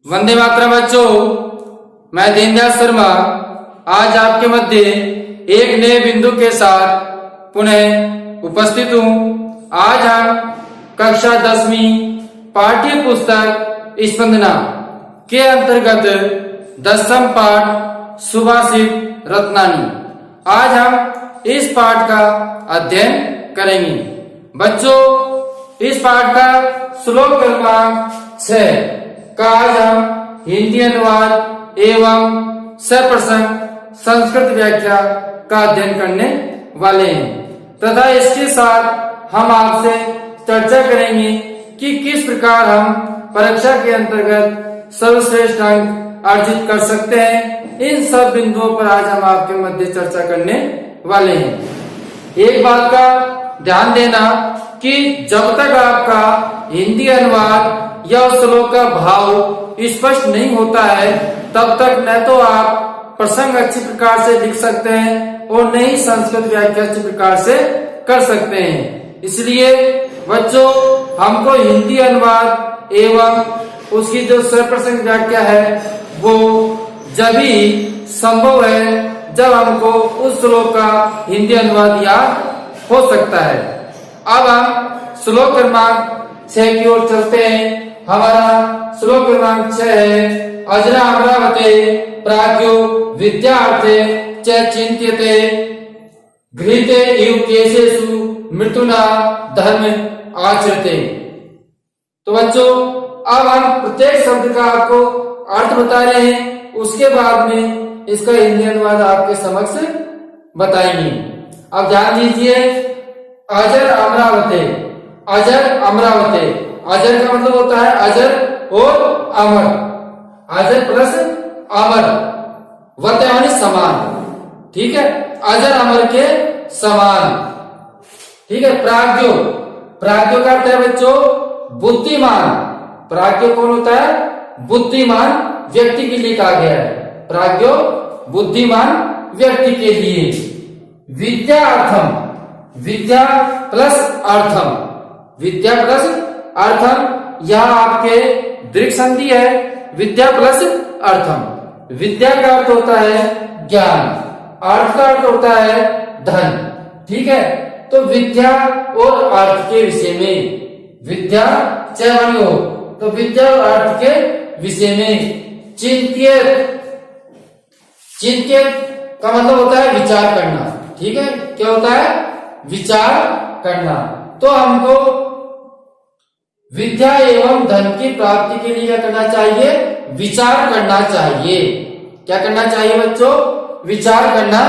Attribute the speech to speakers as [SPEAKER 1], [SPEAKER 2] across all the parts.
[SPEAKER 1] वंदे मातरम बच्चों, मैं दीनदयाल शर्मा आज आपके मध्य एक नए बिंदु के साथ पुनः उपस्थित हूँ। आज हम कक्षा 10वीं पाठ्य पुस्तक स्पंदना के अंतर्गत 10th पाठ सुभाषित रत्नानी, आज हम इस पाठ का अध्ययन करेंगे। बच्चों, इस पाठ का श्लोक क्रमांक 6 का आज हम हिंदी अनुवाद एवं सप्रसंग संस्कृत व्याख्या का अध्ययन करने वाले हैं तथा इसके साथ हम आपसे चर्चा करेंगे कि किस प्रकार हम परीक्षा के अंतर्गत सर्वश्रेष्ठ अंक अर्जित कर सकते हैं। इन सब बिंदुओं पर आज हम आपके मध्य चर्चा करने वाले हैं। एक बात का ध्यान देना कि जब तक आपका हिंदी अनुवाद या उस श्लोक का भाव स्पष्ट नहीं होता है तब तक न तो आप प्रसंग अच्छी प्रकार से लिख सकते हैं और न ही संस्कृत व्याख्या अच्छी प्रकार से कर सकते हैं। इसलिए बच्चों, हमको हिंदी अनुवाद एवं उसकी जो सप्रसंग व्याख्या है वो जब ही संभव है जब हमको उस श्लोक का हिंदी अनुवाद याद हो सकता है। अब हम श्लोक क्रमांक 6 की ओर चलते हैं। हमारा श्लोक क्रमांक 6 है, अजरा अमरावते प्राज्ञो विद्यार्थे च चिंत्यते गृहीते इव केशेषु मृत्युना धर्म आचरते। तो बच्चों, अब हम प्रत्येक शब्द का आपको अर्थ बता रहे हैं, उसके बाद में इसका हिंदी अनुवाद आपके समक्ष बताएंगे। अब ध्यान दीजिए, अजर अमरावते, अजर अमरावते, अजर का मतलब होता है अजर और अमर, अजर प्लस अमर, वत यानी समान, ठीक है, अजर अमर के समान, ठीक है। प्राज्ञो, प्राज्ञो का अर्थ है बच्चों बुद्धिमान। प्राज्ञो कौन होता है? बुद्धिमान व्यक्ति के लिए कहा गया है। प्राज्ञो बुद्धिमान व्यक्ति के लिए। विद्यार्थम, विद्या प्लस अर्थम, विद्या प्लस अर्थम, यह आपके दीर्घ संधि है। विद्या प्लस अर्थम, विद्या का अर्थ होता है ज्ञान, अर्थ का अर्थ होता है धन, ठीक है। तो विद्या और अर्थ के विषय में, विद्या चयन हो तो विद्या और अर्थ के विषय में चिंतित, चिंतित का मतलब होता है विचार करना, ठीक है। क्या होता है? विचार करना। तो हमको विद्या एवं धन की प्राप्ति के लिए क्या करना चाहिए? विचार करना चाहिए। क्या करना चाहिए बच्चों? विचार करना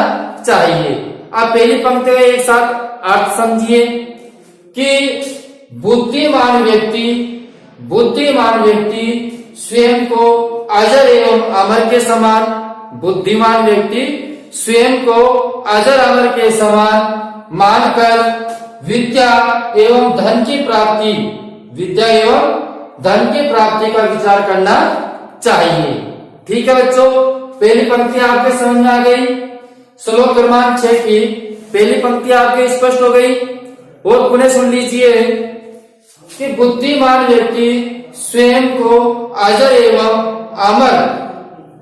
[SPEAKER 1] चाहिए। आप पहली पंक्ति का एक साथ अर्थ समझिए कि बुद्धिमान व्यक्ति, बुद्धिमान व्यक्ति स्वयं को अजर एवं अमर के समान, बुद्धिमान व्यक्ति स्वयं को अजर अमर के समान मानकर विद्या एवं धन की प्राप्ति, विद्या एवं धन की प्राप्ति का विचार करना चाहिए, ठीक है बच्चों। पहली पंक्ति आपके समझ में आ गई। श्लोक क्रमांक 6 की पहली पंक्ति आपके स्पष्ट हो गई। और पुनः सुन लीजिए कि बुद्धिमान व्यक्ति स्वयं को अजर एवं अमर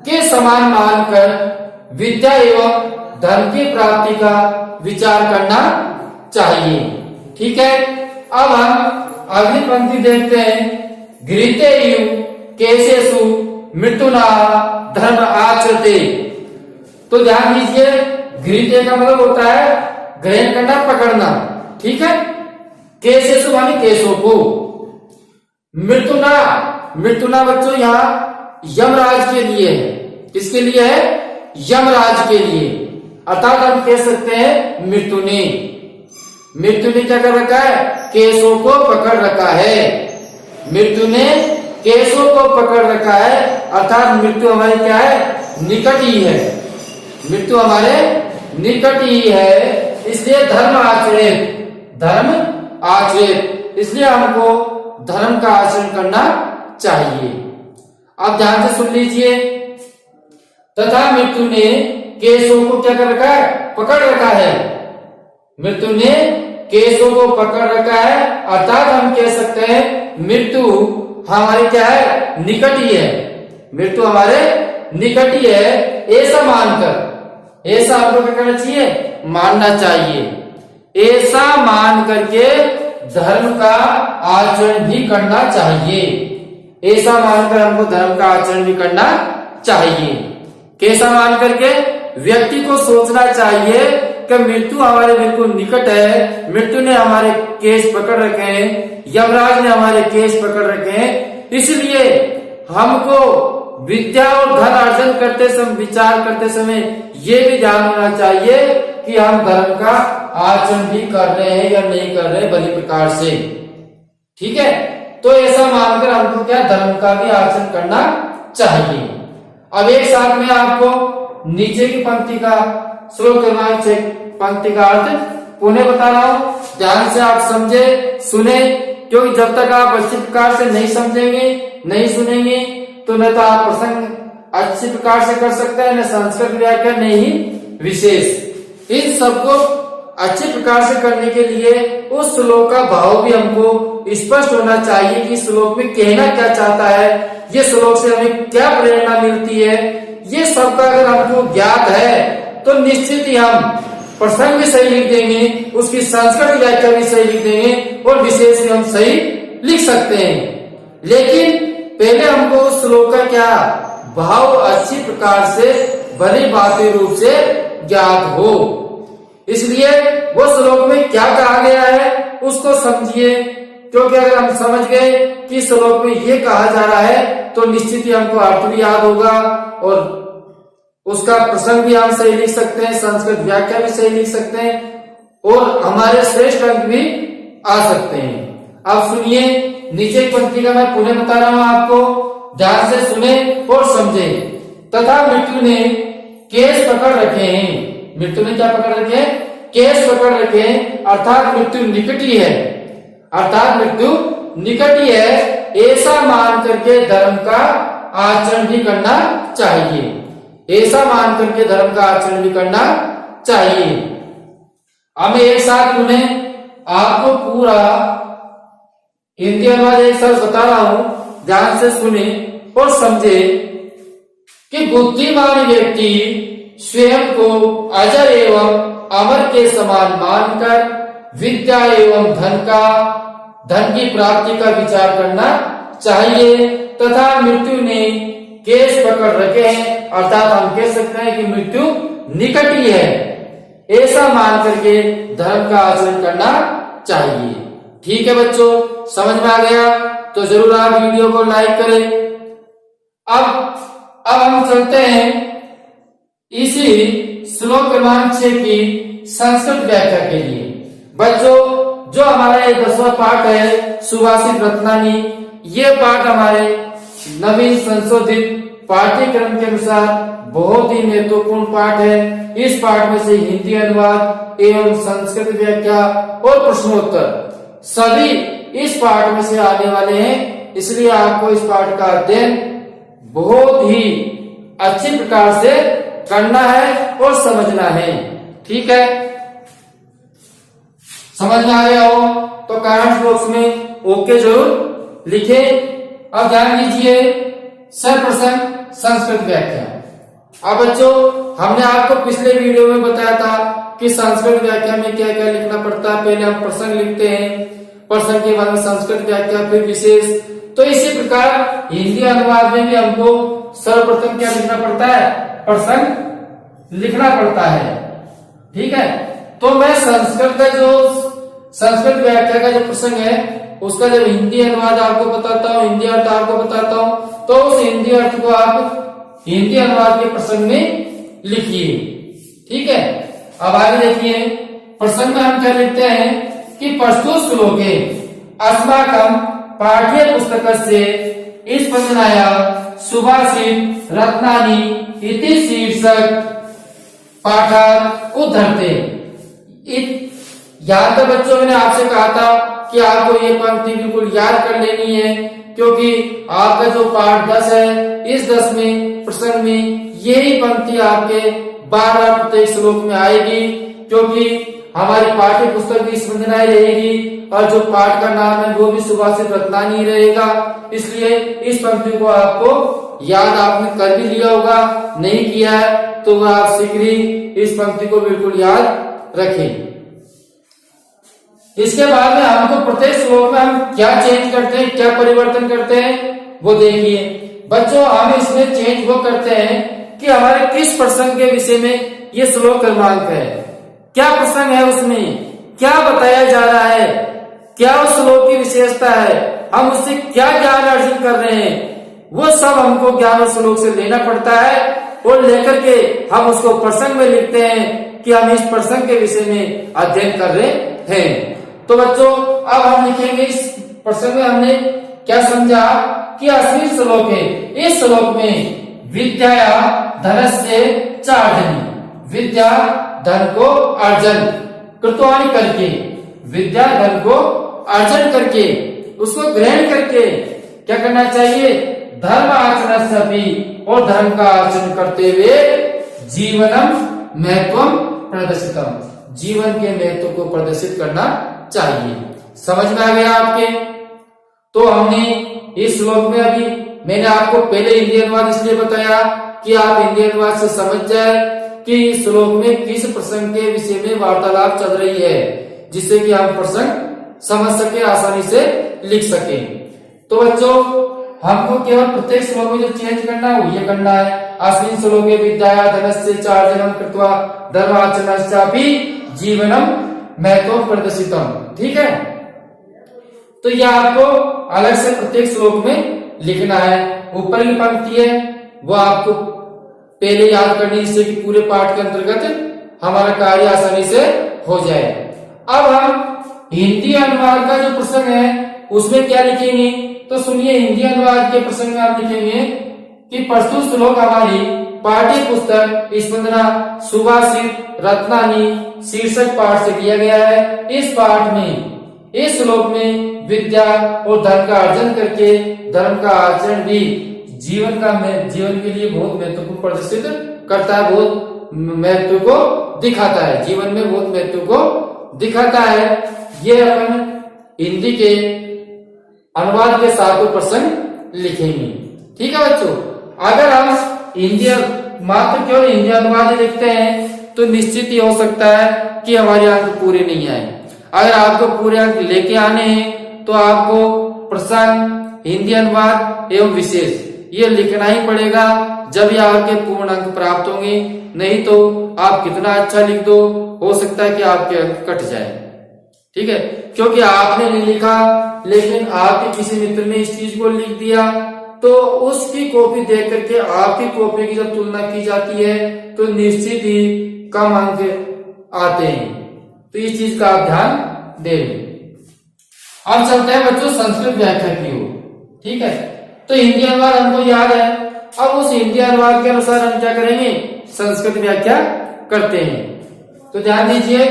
[SPEAKER 1] के समान मानकर विद्या एवं धन की प्राप्ति का विचार करना चाहिए, ठीक है। अब हम अगली पंक्ति देखते हैं। गृहीते इव केशेषु मृत्युना धर्म आचरते। तो ध्यान दीजिए, गृहीते का मतलब होता है ग्रहण करना, पकड़ना, ठीक है। केशेषु मानी केशों को। मृत्युना, मृत्युना बच्चों यहाँ यमराज के लिए है। किसके लिए है? यमराज के लिए। अर्थात हम कह सकते हैं मृत्यु ने, मृत्यु ने क्या कर रखा है? केशों को पकड़ रखा है। मृत्यु ने केशों को पकड़ रखा है, अर्थात मृत्यु हमारी क्या है? निकट ही है। मृत्यु हमारे निकट ही है, इसलिए धर्म आचरित, धर्म आचरित, इसलिए हमको धर्म का आचरण करना चाहिए। आप ध्यान से सुन लीजिए। तथा मृत्यु ने केशों को क्या कर रखा है? पकड़ रखा है। मृत्यु ने केशों को पकड़ रखा है, अर्थात हम कह सकते हैं मृत्यु हमारी क्या है? निकट ही है। मृत्यु हमारे निकट ही है, ऐसा मानकर, ऐसा आपको क्या करना चाहिए, मानना चाहिए। ऐसा मान करके धर्म का आचरण भी करना चाहिए, ऐसा मानकर हमको धर्म का आचरण भी करना चाहिए। कैसा मान करके, व्यक्ति को सोचना चाहिए कि मृत्यु हमारे बिल्कुल निकट है, मृत्यु ने हमारे केस पकड़ रखे हैं, यमराज ने हमारे केस पकड़ रखे हैं, इसलिए हमको विद्या और धन अर्जन करते समय, विचार करते समय ये भी ध्यान होना चाहिए कि हम धर्म का आचरण भी कर रहे हैं या नहीं कर रहे बड़ी प्रकार से। ठीक है, तो ऐसा मानकर हमको क्या, धर्म का भी आचरण करना चाहिए। अब एक साथ में आपको नीचे की पंक्ति का, श्लोक क्रमांक 6 पंक्ति का अर्थ पुनः बता रहा हूं, ध्यान से आप समझे, सुने, क्योंकि जब तक आप अच्छी प्रकार से नहीं समझेंगे, नहीं सुनेंगे, तो न तो आप प्रसंग अच्छी प्रकार से कर सकते हैं, न संस्कृत व्याख्या, न ही विशेष। इन सबको अच्छी प्रकार से करने के लिए उस श्लोक का भाव भी हमको स्पष्ट होना चाहिए कि श्लोक में कहना क्या चाहता है, ये श्लोक से हमें क्या प्रेरणा मिलती है। ये सबका अगर हमको ज्ञात है तो निश्चित ही हम प्रसंग भी सही लिख देंगे, उसकी संस्कृत व्याख्या भी सही लिख देंगे और विशेष भी हम सही लिख सकते हैं। लेकिन पहले हमको उस श्लोक का क्या भाव अच्छी प्रकार से भली भांति रूप से ज्ञात हो, इसलिए वो श्लोक में क्या कहा गया है उसको समझिए, क्योंकि अगर हम समझ गए कि श्लोक में ये कहा जा रहा है तो निश्चित ही हमको अर्थ भी याद होगा और उसका प्रसंग भी हम सही लिख सकते हैं, संस्कृत व्याख्या भी सही लिख सकते हैं और हमारे श्रेष्ठ अंक भी आ सकते हैं। अब सुनिए, नीचे की पंक्ति का मैं पुनः बता रहा हूं आपको, ध्यान से सुने और समझे। तथा मृत्यु ने केस पकड़ रखे हैं, मृत्यु ने क्या पकड़ रखे हैं, केस पकड़ रखे हैं, अर्थात मृत्यु निकट ही है, अर्थात मृत्यु निकट ही है, ऐसा मान करके धर्म का आचरण भी करना चाहिए, ऐसा मान करके धर्म का आचरण भी करना चाहिए। अब मैं एक साथ उन्हें आपको पूरा हिंदी अनुवाद एक साथ बता रहा हूं, ध्यान से सुने और समझे कि बुद्धिमान व्यक्ति स्वयं को अजर एवं अमर के समान मानकर विद्या एवं धन की प्राप्ति का विचार करना चाहिए। तथा मृत्यु ने केस पकड़ रखे हैं, अर्थात हम कह सकते हैं कि मृत्यु निकट ही है, ऐसा मान करके धर्म का आचरण करना चाहिए। ठीक है बच्चों, समझ में आ गया तो जरूर आप वीडियो को लाइक करें। अब हम चलते हैं इसी श्लोक क्रमांक 6 की संस्कृत व्याख्या के लिए। बच्चों, जो हमारा ये 10वां पाठ है सुभाषित रत्नानी, ये पाठ हमारे नवीन संशोधित पाठ्यक्रम के अनुसार बहुत ही महत्वपूर्ण पाठ है। इस पाठ में से हिंदी अनुवाद एवं संस्कृत व्याख्या और प्रश्नोत्तर सभी इस पाठ में से आने वाले हैं, इसलिए आपको इस पाठ का अध्ययन बहुत ही अच्छी प्रकार से करना है और समझना है। ठीक है, समझ में आ गया हो तो कमेंट बॉक्स में ओके जरूर लिखें। अब ध्यान दीजिए, सर्वप्रथम संस्कृत व्याख्या। अब बच्चों, हमने आपको पिछले वीडियो में बताया था कि संस्कृत व्याख्या में क्या क्या लिखना पड़ता है। पहले हम प्रसंग लिखते हैं, प्रसंग के बाद में संस्कृत व्याख्या, फिर विशेष। तो इसी प्रकार हिंदी अनुवाद में भी हमको सर्वप्रथम क्या लिखना पड़ता है, प्रसंग लिखना पड़ता है। ठीक है, तो मैं संस्कृत का जो संस्कृत व्याख्या का जो प्रसंग है उसका जब हिंदी अनुवाद आपको बताता हूँ, हिंदी अर्थ आपको बताता हूँ, तो उस हिंदी अर्थ को आप हिंदी अनुवाद के प्रसंग में लिखिए। ठीक है, अब आगे देखिए, प्रसंग में हम क्या लिखते हैं कि प्रस्तुत श्लोके अस्माकं पाठ्य पुस्तकस्य स्पंदनाया सुभाषित रत्नानि इति शीर्षक पाठात् उद्धरते। यहाँ तक बच्चों, मैंने आपसे कहा था कि आपको ये पंक्ति बिल्कुल याद कर लेनी है, क्योंकि आपका जो पाठ 10 है, इस 10वें प्रसंग में यही पंक्ति आपके 12 प्रत्येक श्लोक में आएगी, क्योंकि हमारी पाठ्य पुस्तक भी स्पंदनाएं रहेगी और जो पाठ का नाम है वो भी सुभाषित रत्नानी रहेगा। इसलिए इस पंक्ति को आपको याद आपने कर भी लिया होगा, नहीं किया है तो वह आप शीघ्र ही इस पंक्ति को बिल्कुल याद रखें। इसके बाद में हमको प्रत्येक श्लोक में हम क्या चेंज करते हैं, क्या परिवर्तन करते हैं वो देखिए। बच्चों हम इसमें चेंज वो करते हैं कि हमारे किस प्रसंग के विषय में ये श्लोक क्रमांक है, क्या प्रसंग है, उसमें क्या बताया जा रहा है, क्या उस श्लोक की विशेषता है, हम उससे क्या ज्ञान अर्जित कर रहे हैं, वो सब हमको ज्ञान उस श्लोक से लेना पड़ता है और लेकर के हम उसको प्रसंग में लिखते हैं कि हम इस प्रसंग के विषय में अध्ययन कर रहे हैं। तो बच्चों अब हम लिखेंगे इस प्रसंग में हमने क्या समझा कि अश्विन श्लोक है। इस श्लोक में विद्या धनस्य चार्जनी, विद्या धन को अर्जन कृतवानी करके, विद्या धन को अर्जन करके उसको ग्रहण करके क्या करना चाहिए, धर्म आचरण सभी और धर्म का आचरण करते हुए जीवनम महत्वम प्रदर्शितम, जीवन के महत्व को प्रदर्शित करना चाहिए। समझ में आ गया आपके? तो हमने इस श्लोक में अभी मैंने आपको पहले हिंदी अनुवाद इसलिए बताया कि आप हिंदी अनुवाद से समझ जाए कि इस श्लोक में किस प्रसंग के विषय में वार्तालाप चल रही है, जिससे कि हम प्रसंग समझ सके, आसानी से लिख सके। तो बच्चों हमको केवल प्रत्येक श्लोक में जो चेंज करना है वो ये करना है। अस्मिन् श्लोके विद्या धनस्य चार्जनम कृत्वा धर्माचरणश्चापि जीवनम महत्व प्रदर्शितम। ठीक है, तो यह आपको अलग से प्रत्येक श्लोक में लिखना है। ऊपर की पंक्ति है वो आपको पहले याद करनी, जिससे कि पूरे पाठ के अंतर्गत हमारा कार्य आसानी से हो जाए। अब हम हिंदी अनुवाद का जो प्रसंग है उसमें क्या लिखेंगे, तो सुनिए हिंदी अनुवाद के प्रसंग में आप लिखेंगे कि प्रस्तुत श्लोक हमारी पाठ्य पुस्तक स्पंदना सुभाषित रत्नानी शीर्षक पाठ से किया गया है। इस पाठ में, इस श्लोक में विद्या और धन का अर्जन करके धर्म का आचरण भी जीवन के लिए बहुत महत्वपूर्ण प्रदर्शित करता है, बहुत महत्व को दिखाता है, जीवन में बहुत महत्व को दिखाता है। ये अपन हिंदी के अनुवाद के साथ वो प्रसंग लिखेंगे। ठीक है बच्चों, अगर हम हिंदी मात्र केवल हिंदी अनुवाद लिखते हैं तो निश्चित ही हो सकता है कि हमारे अंक पूरे नहीं आए। अगर आपको पूरे अंक लेके आने हैं तो आपको प्रसंग, हिंदी अनुवाद एवं विशेष ये लिखना ही पड़ेगा, जब ये आपके पूर्ण अंक प्राप्त होंगे। नहीं तो आप कितना अच्छा लिख दो, हो सकता है कि आपके अंक कट जाए। ठीक है, क्योंकि आपने नहीं लिखा लेकिन आपके किसी मित्र ने इस चीज को लिख दिया, तो उसकी कॉपी देख करके आपकी कॉपी की जब तुलना की जाती है तो निश्चित ही कम अंक आते हैं। तो इस चीज का आप ध्यान दें। अब चलते हैं बच्चों संस्कृत व्याख्या की ओर। ठीक है, तो हिंदी अनुवाद हमको याद है, अब उस हिंदी अनुवाद के अनुसार हम क्या करेंगे, संस्कृत व्याख्या करते हैं। तो ध्यान दीजिए,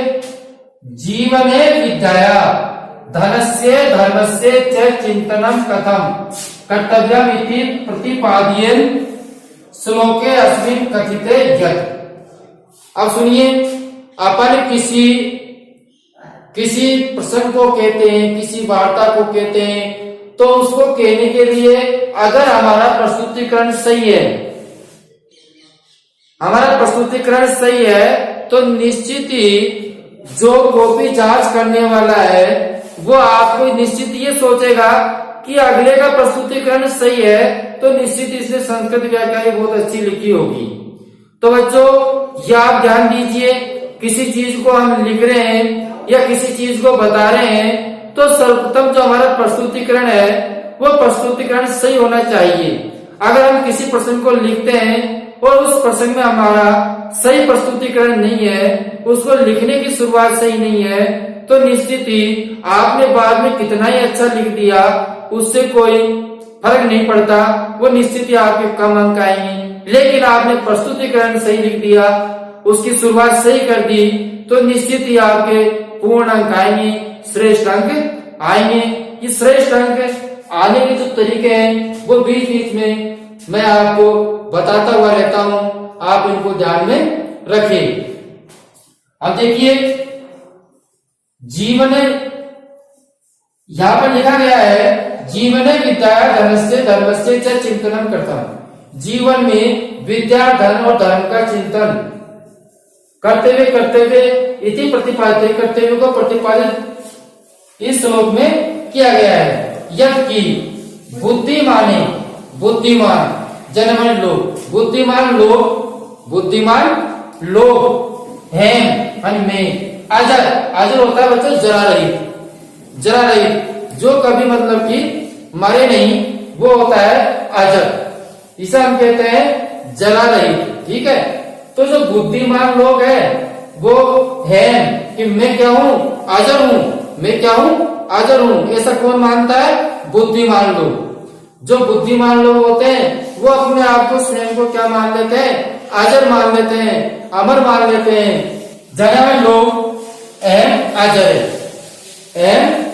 [SPEAKER 1] जीवने विद्या धनस्य धर्मस्य च चिंतनम कथम कर्तव्यम इति प्रतिपाद्येन श्लोके अस्मिन् कथिते यत्। अब सुनिए, अपन किसी प्रसंग को कहते हैं, किसी वार्ता को कहते हैं, तो उसको कहने के लिए अगर हमारा प्रस्तुतिकरण सही है, हमारा प्रस्तुतिकरण सही है तो निश्चित ही जो कॉपी जांच करने वाला है वो आपको निश्चित ये सोचेगा कि अगले का प्रस्तुतिकरण सही है तो निश्चित इसने संस्कृत व्याख्या बहुत अच्छी लिखी होगी। तो बच्चों ये आप ध्यान दीजिए, किसी चीज को हम लिख रहे हैं या किसी चीज को बता रहे हैं तो सर्वप्रथम जो हमारा प्रस्तुतिकरण है वो प्रस्तुतिकरण सही होना चाहिए। अगर हम किसी प्रसंग को लिखते हैं और उस प्रसंग में हमारा सही प्रस्तुतिकरण नहीं है, उसको लिखने की शुरुआत सही नहीं है, तो निश्चित ही आपने बाद में कितना ही अच्छा लिख दिया उससे कोई फर्क नहीं पड़ता, वो निश्चित ही आपके कम अंक आएंगे। लेकिन आपने प्रस्तुतिकरण सही लिख दिया, उसकी शुरुआत सही कर दी, तो निश्चित ही आपके पूर्ण अंक आएंगे, श्रेष्ठ अंक आएंगे। ये श्रेष्ठ अंक आने के जो तरीके हैं वो बीच बीच में मैं आपको बताता हुआ रहता हूं, आप इनको ध्यान में रखें। अब देखिए जीवने, यहाँ पर लिखा गया है जीवने विद्या धनस्य धर्मस्य च चिंतनम करता। जीवन में विद्या धन और धर्म का चिंतन करते हुए इति प्रतिपादित, करते हुए को प्रतिपादित इस श्लोक में किया गया है। यदि बुद्धिमाने, बुद्धिमान जनमन लोग, बुद्धिमान लोग हैं में अजर, अजर होता है बच्चों जरा रहित, जो कभी मतलब कि मरे नहीं, वो होता है अजर। इसे हम कहते हैं जरा रहित। ठीक है, तो जो बुद्धिमान लोग हैं वो है कि मैं क्या हूं, अजर हूं, मैं क्या हूं, अजर हूं। ऐसा कौन मानता है? बुद्धिमान लोग। जो बुद्धिमान लोग होते हैं वो अपने आप को, स्वयं को क्या मान लेते हैं? अजर मान लेते हैं, अमर मान लेते हैं। जनमन लोग अजर है,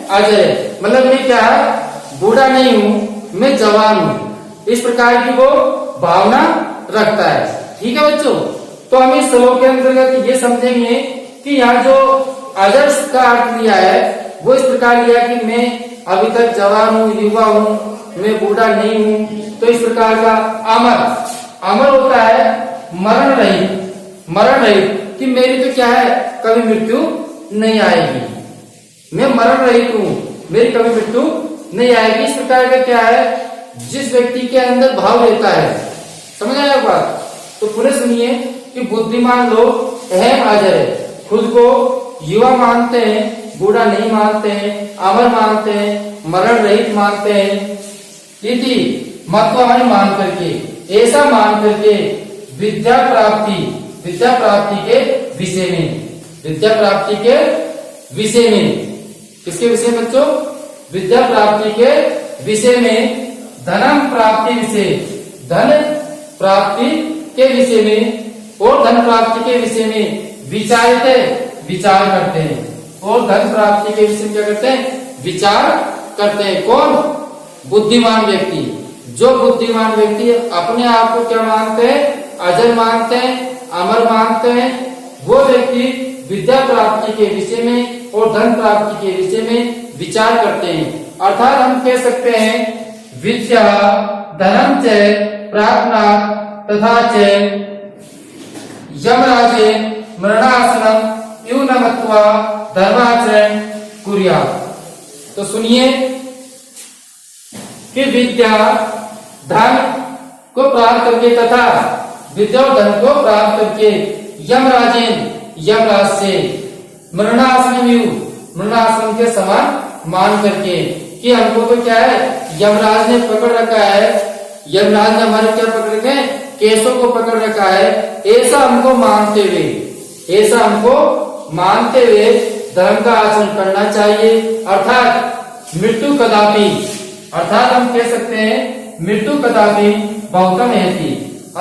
[SPEAKER 1] अजर है, मतलब मैं क्या बूढ़ा नहीं हूं, मैं जवान हूं, इस प्रकार की वो भावना रखता है। ठीक है बच्चों, तो हम इस श्लोक के अंतर्गत ये समझेंगे कि यहाँ जो अजर का अर्थ लिया है वो इस प्रकार लिया कि मैं अभी तक जवान हूँ, युवा हूँ, मैं बूढ़ा नहीं हूँ। तो इस प्रकार का अमर होता है मरण रहित कि मेरी तो क्या है, कभी मृत्यु नहीं आएगी, मैं मरण रहित हूँ, मेरी कभी मृत्यु नहीं आएगी। इस प्रकार का क्या है, जिस व्यक्ति के अंदर भाव रहता है। समझ आया बात? तो पुनः सुनिए कि बुद्धिमान लोग अजर है, खुद को युवा मानते हैं, बूढ़ा नहीं मानते हैं, अमर मानते हैं, मरण रहित मानते हैं। इति महत्वानि मान करके, ऐसा मान करके विद्या प्राप्ति के विषय में, विद्या प्राप्ति के विषय में, किसके विषय में बच्चों? विद्या प्राप्ति के विषय में, धनम प्राप्ति विषय, धन प्राप्ति के विषय में और धन प्राप्ति के विषय में विचार करते हैं। और धन प्राप्ति के विषय में क्या करते हैं? विचार करते हैं। कौन? बुद्धिमान व्यक्ति। जो बुद्धिमान व्यक्ति अपने आप को क्या मानते हैं? अजर मानते हैं, अमर मानते हैं, वो व्यक्ति विद्या प्राप्ति के विषय में और धन प्राप्ति के विषय में विचार करते हैं। अर्थात हम कह सकते हैं विद्या धनम च प्रार्थना तथा च यमराजे मरणासनम इव न मत्वा धर्माचरण कुर्यात्। तो सुनिए कि विद्या धन को प्राप्त करके तथा विद्या और धन को प्राप्त करके यमराज से मरणासन के समान मान करके, कि हमको तो क्या है, यमराज ने पकड़ रखा है, यमराज ने हमारे क्या पकड़ रखे हैं? केसों को पकड़ रखा है। ऐसा हमको मानते हुए धर्म का आचरण करना चाहिए। अर्थात मृत्यु कदापि, अर्थात हम कह सकते हैं मृत्यु कदापि बहुतम है।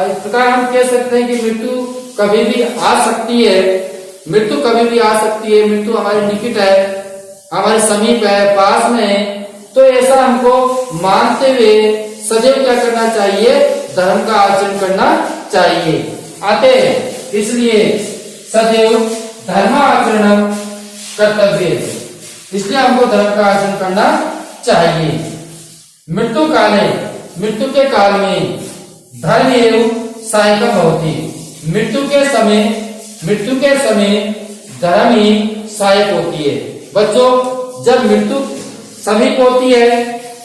[SPEAKER 1] इस प्रकार हम कह सकते हैं कि मृत्यु कभी भी आ सकती है, मृत्यु कभी भी आ सकती है। मृत्यु हमारे निकट है, हमारे समीप है, पास में है। तो ऐसा हमको मानते हुए सदैव क्या करना चाहिए? धर्म का आचरण करना चाहिए। अतः इसलिए सदैव धर्माचरण कर्तव्य, इसलिए हमको धर्म का आचरण करना चाहिए। मृत्यु काले, मृत्यु के काल में धर्म एवं सहायक भवति, मृत्यु के समय धर्म ही सहायक होती है। बच्चों, जब मृत्यु समीप होती है,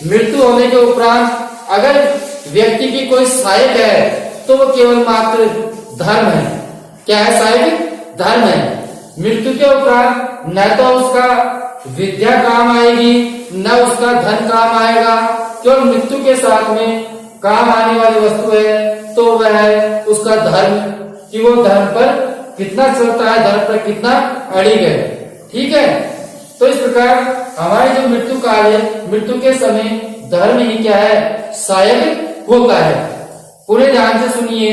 [SPEAKER 1] मृत्यु होने के उपरांत अगर व्यक्ति की कोई सहायक है तो वो केवल मात्र धर्म है। क्या है? सहायक धर्म है। मृत्यु के उपरांत न तो उसका विद्या काम आएगी, न उसका धन काम आएगा। केवल मृत्यु के साथ में काम आने वाली वस्तु है तो वह है उसका धर्म, कि वो धर्म पर कितना चलता है, धर्म पर कितना अड़िग है। ठीक है, तो इस प्रकार हमारी जो मृत्यु काल है, मृत्यु के समय धर्म ही क्या है? सहायक होता है। पूरे ध्यान से सुनिए।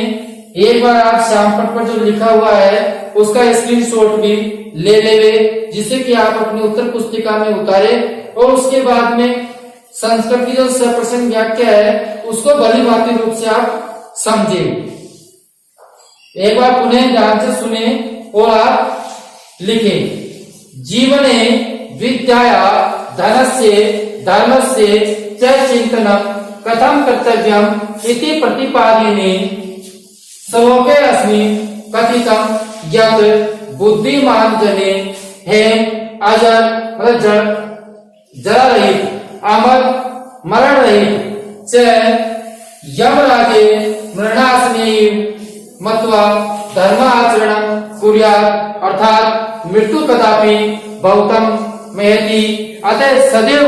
[SPEAKER 1] एक बार आप श्यामपट पर जो लिखा हुआ है उसका स्क्रीनशॉट भी ले लेवे, जिससे कि आप अपनी उत्तर पुस्तिका में उतारे और उसके बाद में संस्कृत की जो सप्रसंग व्याख्या है उसको भली भांति रूप से आप समझे। एक बार पुनः ध्यान से सुने और आप लिखें। जीवने विद्याया धनस्य धर्मस्य च चिन्तनं कथं कर्तव्यम् इति प्रतिपादिने श्लोके अस्मिन् कथितं यत् बुद्धिमान जने हैं अजर जड़ जरा रहित अमर मरण रहित च यमराजे मरणासनेयं मत्वा धर्माचरणं कुर्यात् अर्थात मृत्यु कदापि बहुतं महति अतः सदैव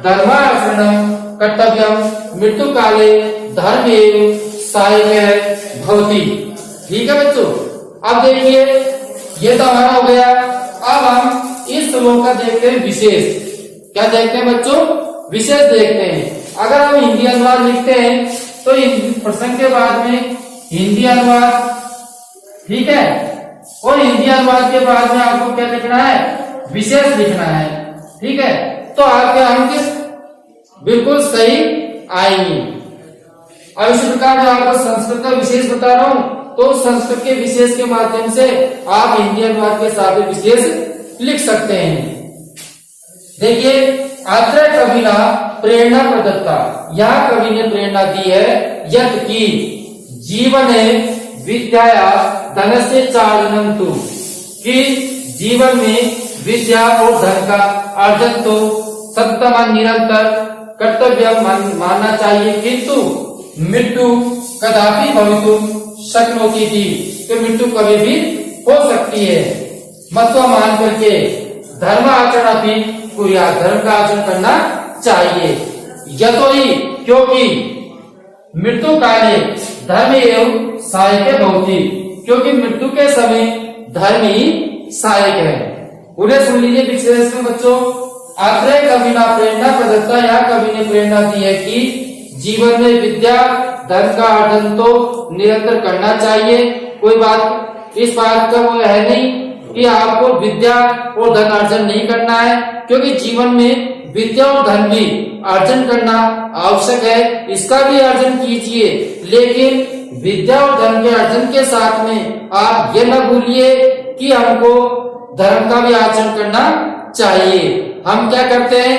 [SPEAKER 1] धर्माचरणं कर्तव्यं मृत्यु काले धर्मेव सहायक भवति। ठीक है बच्चों, अब देखिए ये तो हमारा हो गया। अब हम इस श्लोक का देखते हैं विशेष। क्या देखते हैं बच्चों? विशेष देखते हैं। अगर हम हिंदी अनुवाद लिखते हैं तो प्रसंग के बाद में हिंदी अनुवाद, ठीक है, और हिंदी अनुवाद के बाद में आपको क्या लिखना है? विशेष लिखना है। ठीक है, तो आपके अंक बिल्कुल सही आएंगे। अब इस प्रकार जो आपको संस्कृत का विशेष बता रहा हूं, तो संस्कृत के विशेष के माध्यम से आप हिंदी अनुवाद के साथ विशेष लिख सकते हैं। देखिए, अत्र कविना प्रेरणा प्रदत्ता, यह कवि ने प्रेरणा दी है यत् कि जीवने विद्याया धनस्य चार्जनं तु, कि जीवन में विद्या और धन का अर्जन तो सत्तम निरंतर कर्तव्य मानना चाहिए, किंतु मृत्यु कदापि भवितुम शक्नोति थी, तो मृत्यु कभी भी हो सकती है। मत्वा मान करके धर्म आचरण भी कुर्या, धर्म का आचरण करना चाहिए। यतोहि, क्योंकि मृत्यु काले धर्म एवं सहायक भवति, क्योंकि मृत्यु के समय धर्म ही सहायक है। उन्हें सुन लीजिए विशेष में बच्चों। अत्र कविना प्रेरणा प्रदत्ता, यह कवि ने प्रेरणा दी है कि जीवन में विद्या धन का अर्जन तो निरंतर करना चाहिए। कोई बात इस बात का वो है नहीं कि आपको विद्या और धन अर्जन नहीं करना है, क्योंकि जीवन में विद्या और धन भी अर्जन करना आवश्यक है, इसका भी अर्जन कीजिए। लेकिन विद्या और धन के अर्जन के साथ में आप ये न भूलिए कि हमको धर्म का भी आचरण करना चाहिए। हम क्या करते हैं?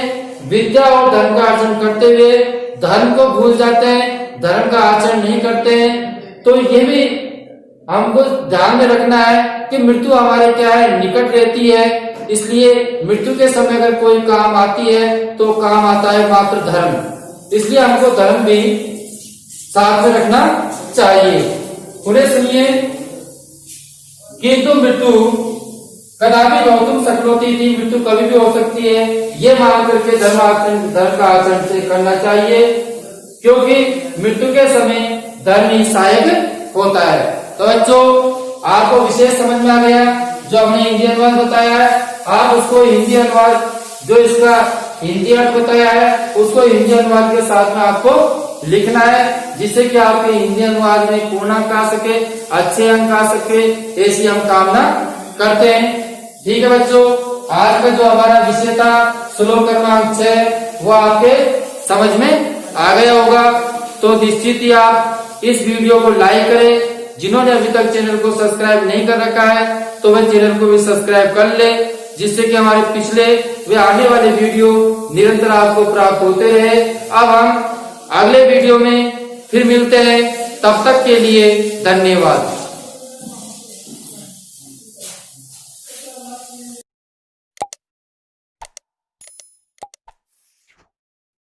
[SPEAKER 1] विद्या और धन का अर्जन करते हुए धर्म को भूल जाते हैं, धर्म का आचरण नहीं करते हैं। तो ये भी हमको ध्यान में रखना है कि मृत्यु हमारे क्या है? निकट रहती है। इसलिए मृत्यु के समय अगर कोई काम आती है तो काम आता है मात्र धर्म, इसलिए हमको धर्म भी साथ में रखना चाहिए। उन्हें सुनिए, किंतु मृत्यु कदापि भवितुम शक्नोति थी, मृत्यु कभी भी हो सकती है, ये मान करके धर्म का आचरण से करना चाहिए, क्योंकि मृत्यु के समय धर्म ही सहायक होता है। तो बच्चों, आपको विशेष समझ में आ गया। जो हमने हिंदी अनुवाद बताया है, आप उसको हिंदी अनुवाद जो इसका हिंदी अर्थ बताया है उसको हिंदी अनुवाद के साथ में आपको लिखना है, जिससे कि आपके हिंदी अनुवाद में पूर्ण अंक आ सके, अच्छे अंक आ सके, ऐसी हम कामना करते हैं। ठीक है बच्चों, आज का जो हमारा विषय था श्लोक क्रमांक 6 वो आपके समझ में आ गया होगा। तो निश्चित ही आप इस वीडियो को लाइक करें। जिन्होंने अभी तक चैनल को सब्सक्राइब नहीं कर रखा है तो वह चैनल को भी सब्सक्राइब कर ले, जिससे कि हमारे पिछले व आने वाले वीडियो निरंतर आपको प्राप्त होते रहे। अब हम अगले वीडियो में फिर मिलते हैं, तब तक के लिए धन्यवाद।